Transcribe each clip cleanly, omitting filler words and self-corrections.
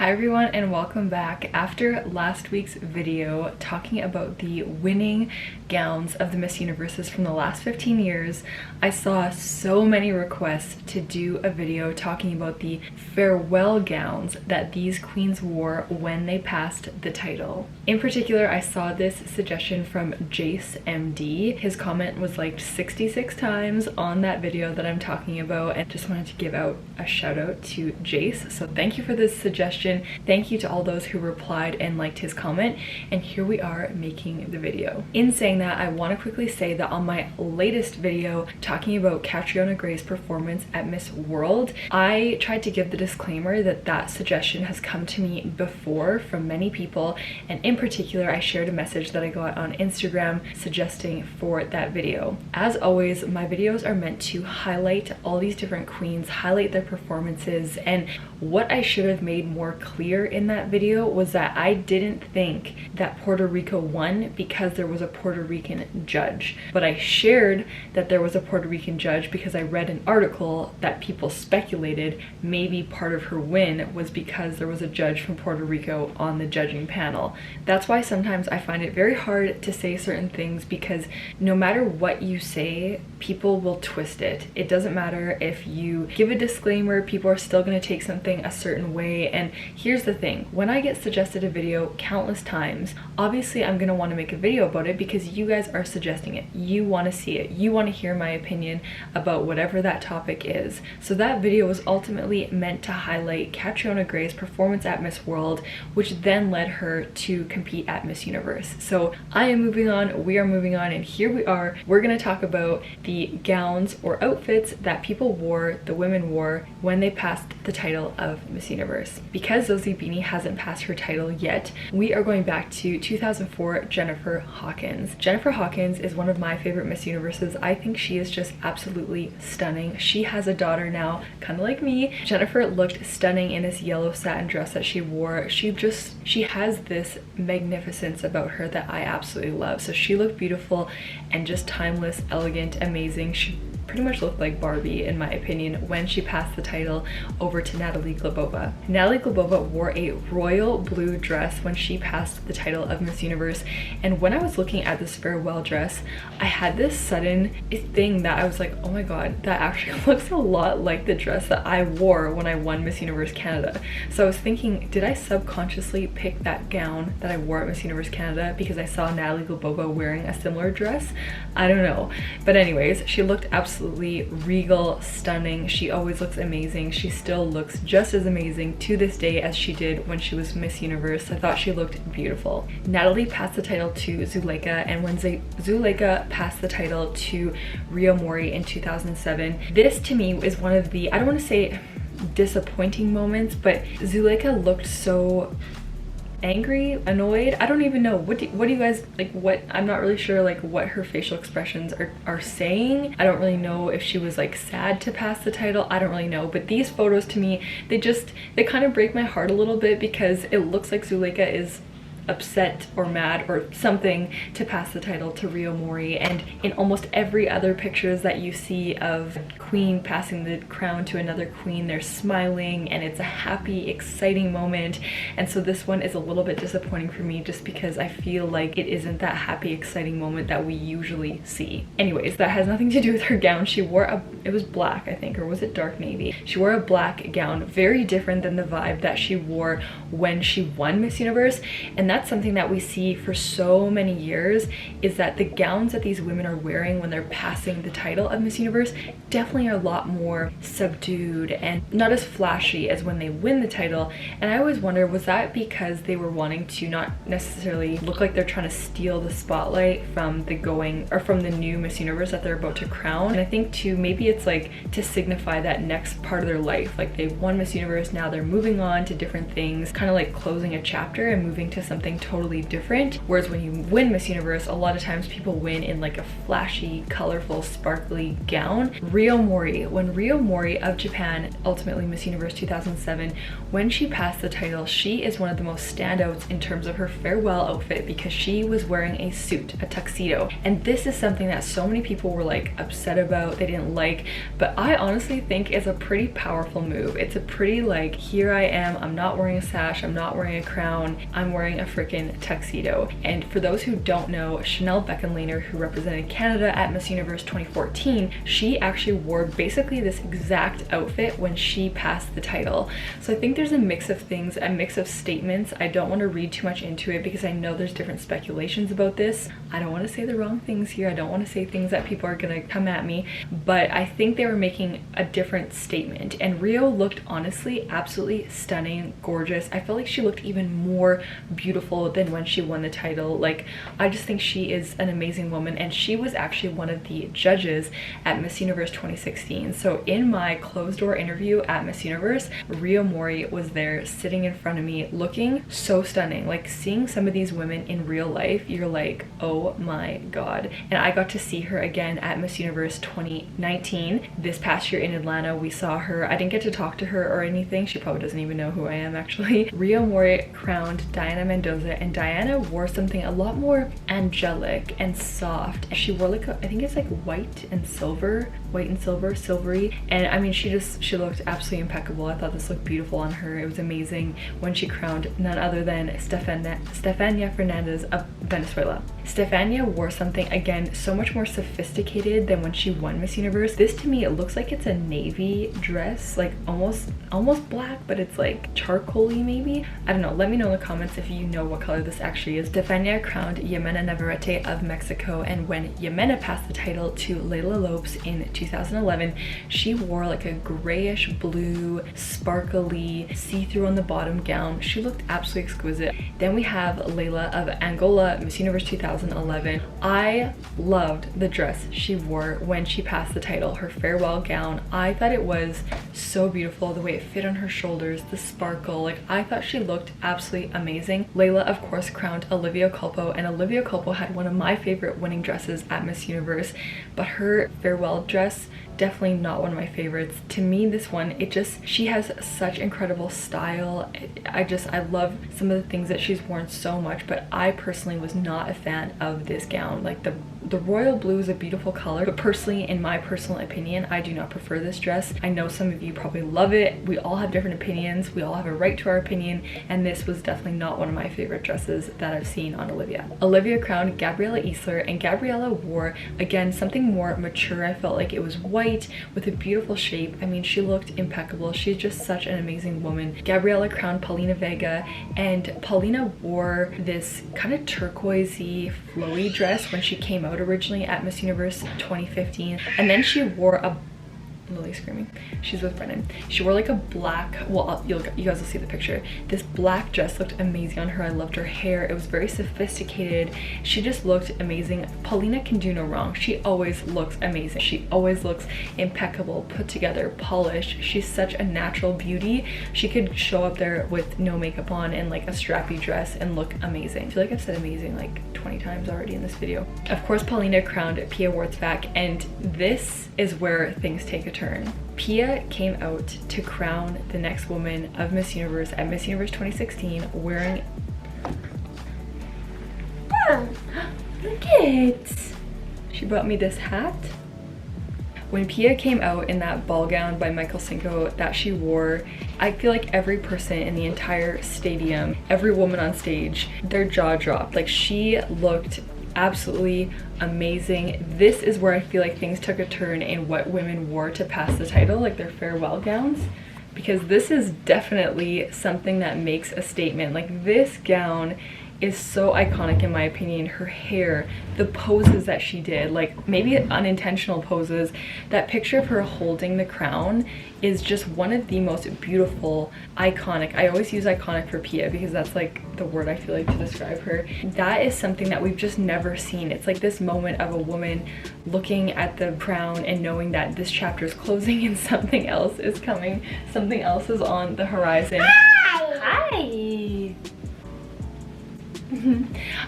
Hi everyone and welcome back. After last week's video talking about the winning gowns of the Miss Universes from the last 15 years, I saw so many requests to do a video talking about the farewell gowns that these queens wore when they passed the title. In particular, I saw this suggestion from Jace MD. His comment was liked 66 times on that video that I'm talking about, and just wanted to give out a shout out to Jace. So thank you for this suggestion. Thank you to all those who replied and liked his comment, and here we are making the video. In saying that, I want to quickly say that on my latest video talking about Catriona Gray's performance at Miss World, I tried to give the disclaimer that that suggestion has come to me before from many people, and in particular I shared a message that I got on Instagram suggesting for that video. As always, my videos are meant to highlight all these different queens, highlight their performances, and what I should have made more clear in that video was that I didn't think that Puerto Rico won because there was a Puerto Rican judge, but I shared that there was a Puerto Rican judge because I read an article that people speculated maybe part of her win was because there was a judge from Puerto Rico on the judging panel. That's why sometimes I find it very hard to say certain things, because no matter what you say, people will twist it. It doesn't matter if you give a disclaimer, people are still going to take something a certain way. And here's the thing, when I get suggested a video countless times, obviously I'm going to want to make a video about it because you guys are suggesting it. You want to see it. You want to hear my opinion about whatever that topic is. So that video was ultimately meant to highlight Catriona Gray's performance at Miss World, which then led her to compete at Miss Universe. So I am moving on, we are moving on, and here we are. We're going to talk about the gowns or outfits that people wore, the women wore, when they passed the title of Miss Universe. Because Zosie Beanie hasn't passed her title yet, we are going back to 2004 Jennifer Hawkins. Jennifer Hawkins is one of my favorite Miss Universes. I think she is just absolutely stunning. She has a daughter now, kind of like me. Jennifer looked stunning in this yellow satin dress that she wore. She has this magnificence about her that I absolutely love. So she looked beautiful and just timeless, elegant, amazing. She pretty much looked like Barbie in my opinion when she passed the title over to Natalie Glebova. Natalie Glebova wore a royal blue dress when she passed the title of Miss Universe, and when I was looking at this farewell dress, I had this sudden thing that I was like, oh my god, that actually looks a lot like the dress that I wore when I won Miss Universe Canada. So I was thinking, did I subconsciously pick that gown that I wore at Miss Universe Canada because I saw Natalie Glebova wearing a similar dress? I don't know, but anyways, she looked absolutely regal, stunning. She always looks amazing. She still looks just as amazing to this day as she did when she was Miss Universe. I thought she looked beautiful. Natalie passed the title to Zuleika, and when Zuleika passed the title to Rio Mori in 2007, this to me is one of the, I don't want to say disappointing moments, but Zuleika looked so angry, annoyed. I don't even know. What do you guys like? What, I'm not really sure like what her facial expressions are saying. I don't really know if she was like sad to pass the title. I don't really know, but these photos to me, they kind of break my heart a little bit because it looks like Zuleika is upset or mad or something to pass the title to Rio Mori, and in almost every other pictures that you see of queen passing the crown to another queen, they're smiling and it's a happy, exciting moment. And so this one is a little bit disappointing for me just because I feel like it isn't that happy, exciting moment that we usually see. Anyways, that has nothing to do with her gown. She wore it was black, I think, or was it dark navy? She wore a black gown, very different than the vibe that she wore when she won Miss Universe. And that's something that we see for so many years, is that the gowns that these women are wearing when they're passing the title of Miss Universe definitely are a lot more subdued and not as flashy as when they win the title. And I always wonder, was that because they were wanting to not necessarily look like they're trying to steal the spotlight from the new Miss Universe that they're about to crown? And I think too, maybe it's like to signify that next part of their life, like they've won Miss Universe, now they're moving on to different things, kind of like closing a chapter and moving to something something totally different. Whereas when you win Miss Universe, a lot of times people win in like a flashy, colorful, sparkly gown. Ryo Mori, when Ryo Mori of Japan, ultimately Miss Universe 2007, when she passed the title, she is one of the most standouts in terms of her farewell outfit because she was wearing a suit, a tuxedo. And this is something that so many people were like upset about, they didn't like, but I honestly think is a pretty powerful move. It's a pretty like, here I am, I'm not wearing a sash, I'm not wearing a crown, I'm wearing a freaking tuxedo. And for those who don't know, Chanel Beckenlaner, who represented Canada at Miss Universe 2014, she actually wore basically this exact outfit when she passed the title. So I think there's a mix of things, a mix of statements. I don't want to read too much into it because I know there's different speculations about this. I don't want to say the wrong things here. I don't want to say things that people are gonna come at me, but I think they were making a different statement. And Ryo looked honestly absolutely stunning, gorgeous. I felt like she looked even more beautiful than when she won the title. Like, I just think she is an amazing woman, and she was actually one of the judges at Miss Universe 2016. So in my closed door interview at Miss Universe, Ryo Mori was there sitting in front of me looking so stunning. Like, seeing some of these women in real life, you're like, oh my god. And I got to see her again at Miss Universe 2019 this past year in Atlanta. We saw her. I didn't get to talk to her or anything. She probably doesn't even know who I am actually. Ryo Mori crowned Diana Mendoza, and Diana wore something a lot more angelic and soft. She wore like I think it's like white and silver, silvery. And I mean, she looked absolutely impeccable. I thought this looked beautiful on her. It was amazing when she crowned none other than Stefania Fernandez of Venezuela. Stefania wore something, again, so much more sophisticated than when she won Miss Universe. This to me, it looks like it's a navy dress, like almost black, but it's like charcoaly maybe. I don't know. Let me know in the comments if you know what color this actually is. Stefania crowned Jimena Navarrete of Mexico, and when Jimena passed the title to Layla Lopes in 2011, she wore like a grayish blue, sparkly, see-through on the bottom gown. She looked absolutely exquisite. Then we have Layla of Angola, Miss Universe 2011. I loved the dress she wore when she passed the title, her farewell gown. I thought it was so beautiful, the way it fit on her shoulders, the sparkle. Like, I thought she looked absolutely amazing. Layla, of course, crowned Olivia Culpo, and Olivia Culpo had one of my favorite winning dresses at Miss Universe, but her farewell dress, definitely not one of my favorites. To me, this one, she has such incredible style. I love some of the things that she's worn so much, but I personally was not a fan of this gown. Like, the royal blue is a beautiful color, but personally, in my personal opinion, I do not prefer this dress. I know some of you probably love it. We all have different opinions. We all have a right to our opinion, and this was definitely not one of my favorite dresses that I've seen on Olivia. Olivia crowned Gabriella Isler, and Gabriella wore, again, something more mature. I felt like it was white with a beautiful shape. I mean, she looked impeccable. She's just such an amazing woman. Gabriella crowned Paulina Vega, and Paulina wore this kind of turquoisey, flowy dress when she came out originally at Miss Universe 2015, and then she wore a Lily's screaming. She's with Brennan. She wore like a black, well, you guys will see the picture. This black dress looked amazing on her. I loved her hair. It was very sophisticated. She just looked amazing. Paulina can do no wrong. She always looks amazing. She always looks impeccable, put together, polished. She's such a natural beauty. She could show up there with no makeup on and like a strappy dress and look amazing. I feel like I've said amazing like 20 times already in this video. Of course, Paulina crowned Pia Wurtzbach, and this is where things take a turn. Pia came out to crown the next woman of Miss Universe at Miss Universe 2016 wearing... Oh, look it! She brought me this hat. When Pia came out in that ball gown by Michael Cinco that she wore, I feel like every person in the entire stadium, every woman on stage, their jaw dropped. Like, she looked absolutely amazing. This is where I feel like things took a turn in what women wore to pass the title, like their farewell gowns, because this is definitely something that makes a statement. Like, this gown is so iconic in my opinion. Her hair, the poses that she did, like maybe unintentional poses. That picture of her holding the crown is just one of the most beautiful, iconic. I always use iconic for Pia because that's like the word I feel like to describe her. That is something that we've just never seen. It's like this moment of a woman looking at the crown and knowing that this chapter is closing and something else is coming. Something else is on the horizon. Hi!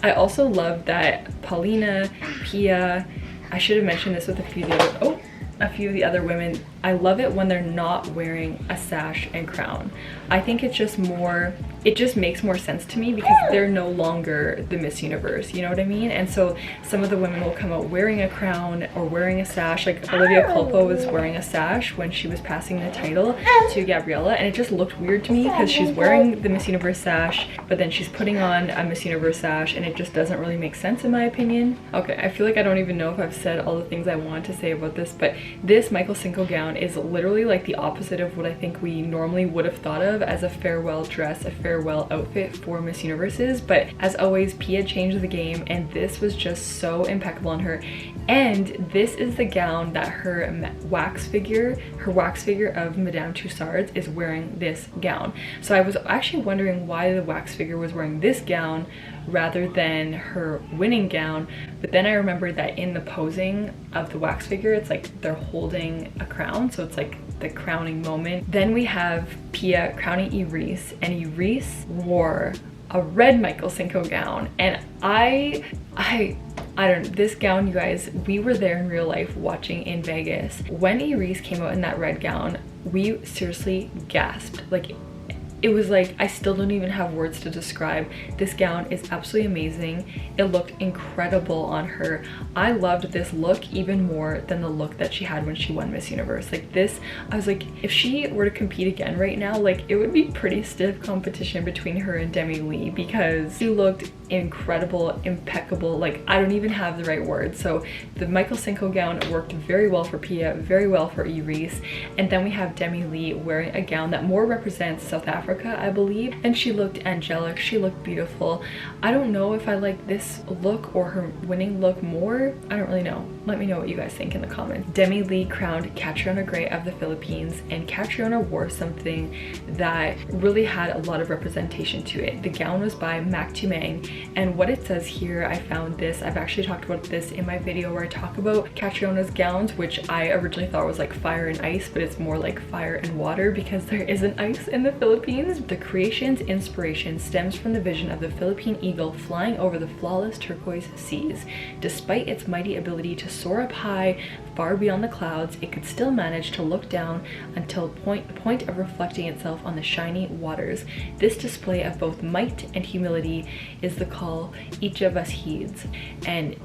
I also love that Paulina, Pia, I should have mentioned this with a few of the other women. I love it when they're not wearing a sash and crown. I think it's just more, it just makes more sense to me because they're no longer the Miss Universe, you know what I mean? And so some of the women will come out wearing a crown or wearing a sash. Like Olivia Culpo was wearing a sash when she was passing the title to Gabriella, and it just looked weird to me because she's wearing the Miss Universe sash, but then she's putting on a Miss Universe sash, and it just doesn't really make sense in my opinion. Okay, I feel like I don't even know if I've said all the things I want to say about this, but this Michael Cinco gown is literally like the opposite of what I think we normally would have thought of as a farewell dress, a farewell outfit for Miss Universes. But as always, Pia changed the game, and this was just so impeccable on her. And this is the gown that her wax figure of Madame Tussauds is wearing this gown. So I was actually wondering why the wax figure was wearing this gown rather than her winning gown, but then I remembered that in the posing of the wax figure, it's like they're holding a crown, so it's like the crowning moment. Then we have Pia crowning Iris, and Iris wore a red Michael Cinco gown, and I don't know, this gown, you guys, we were there in real life watching in Vegas. When Iris came out in that red gown, we seriously gasped. Like, it was like, I still don't even have words to describe. This gown is absolutely amazing. It looked incredible on her. I loved this look even more than the look that she had when she won Miss Universe. Like this, I was like, if she were to compete again right now, like it would be pretty stiff competition between her and Demi Lee, because she looked incredible, impeccable. Like, I don't even have the right words. So the Michael Cinco gown worked very well for Pia, very well for Iris. And then we have Demi Lee wearing a gown that more represents South Africa, I believe, and she looked angelic, she looked beautiful. I don't know if I like this look or her winning look more. I don't really know. Let me know what you guys think in the comments. Demi Lee crowned Catriona Gray of the Philippines, and Catriona wore something that really had a lot of representation to it. The gown was by Mac Tumang, and what it says here, I found this, I've actually talked about this in my video where I talk about Catriona's gowns, which I originally thought was like fire and ice, but it's more like fire and water because there isn't ice in the Philippines. The creation's inspiration stems from the vision of the Philippine eagle flying over the flawless turquoise seas. Despite its mighty ability to soar up high, far beyond the clouds, it could still manage to look down until the point of reflecting itself on the shiny waters. This display of both might and humility is the call each of us heeds, and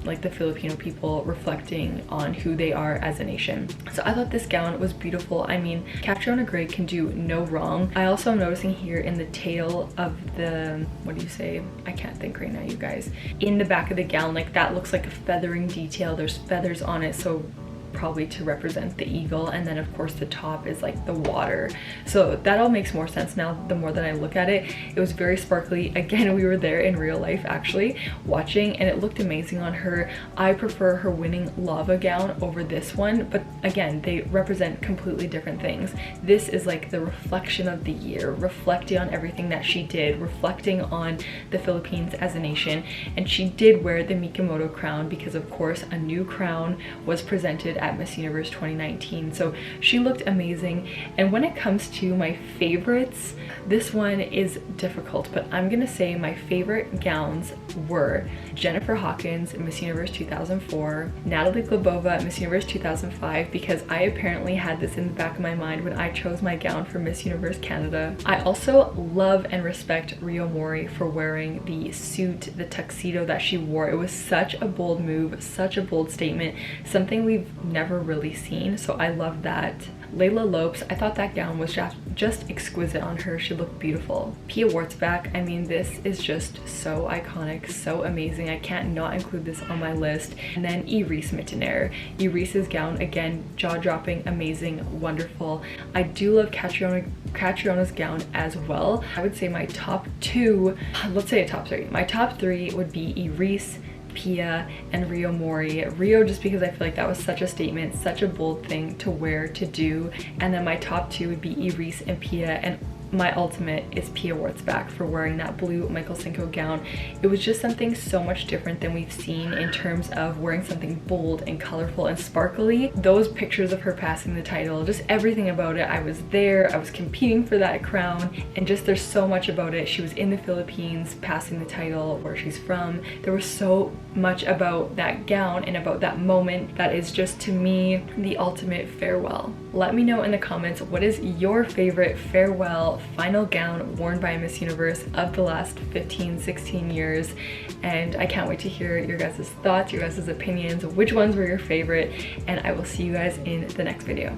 like the Filipino people reflecting on who they are as a nation. So I thought this gown was beautiful. I mean, Catriona Gray can do no wrong. I also am noticing here in the tail of the, what do you say? I can't think right now, you guys. In the back of the gown, like that looks like a feathering detail. There's feathers on it, so probably to represent the eagle, and then of course the top is like the water. So that all makes more sense now the more that I look at it. It was very sparkly. Again, we were there in real life actually watching, and it looked amazing on her. I prefer her winning lava gown over this one, but again, they represent completely different things. This is like the reflection of the year, reflecting on everything that she did, reflecting on the Philippines as a nation. And she did wear the Mikimoto crown because of course a new crown was presented at Miss Universe 2019, so she looked amazing. And when it comes to my favorites, this one is difficult, but I'm gonna say my favorite gowns were Jennifer Hawkins, Miss Universe 2004, Natalie Glebova, Miss Universe 2005, because I apparently had this in the back of my mind when I chose my gown for Miss Universe Canada. I also love and respect Rio Mori for wearing the suit, the tuxedo that she wore. It was such a bold move, such a bold statement, something we've never really seen, so I love that. Layla Lopes, I thought that gown was just exquisite on her. She looked beautiful. Pia Wurtzbach, I mean, this is just so iconic, so amazing. I can't not include this on my list. And then Iris Mittenaere. Iris's gown, again, jaw-dropping, amazing, wonderful. I do love Catriona's gown as well. I would say my top two, let's say a top three. My top three would be Iris, Pia, and Rio Mori. Rio just because I feel like that was such a statement, such a bold thing to wear, to do. And then my top two would be Iris and Pia, and my ultimate is Pia Wurtzbach for wearing that blue Michael Cinco gown. It was just something so much different than we've seen in terms of wearing something bold and colorful and sparkly. Those pictures of her passing the title, just everything about it. I was there, I was competing for that crown, and just there's so much about it. She was in the Philippines passing the title, where she's from. There was so much about that gown and about that moment that is just, to me, the ultimate farewell. Let me know in the comments, what is your favorite farewell final gown worn by a Miss Universe of the last 15-16 years? And I can't wait to hear your guys' thoughts, your guys' opinions, which ones were your favorite, and I will see you guys in the next video.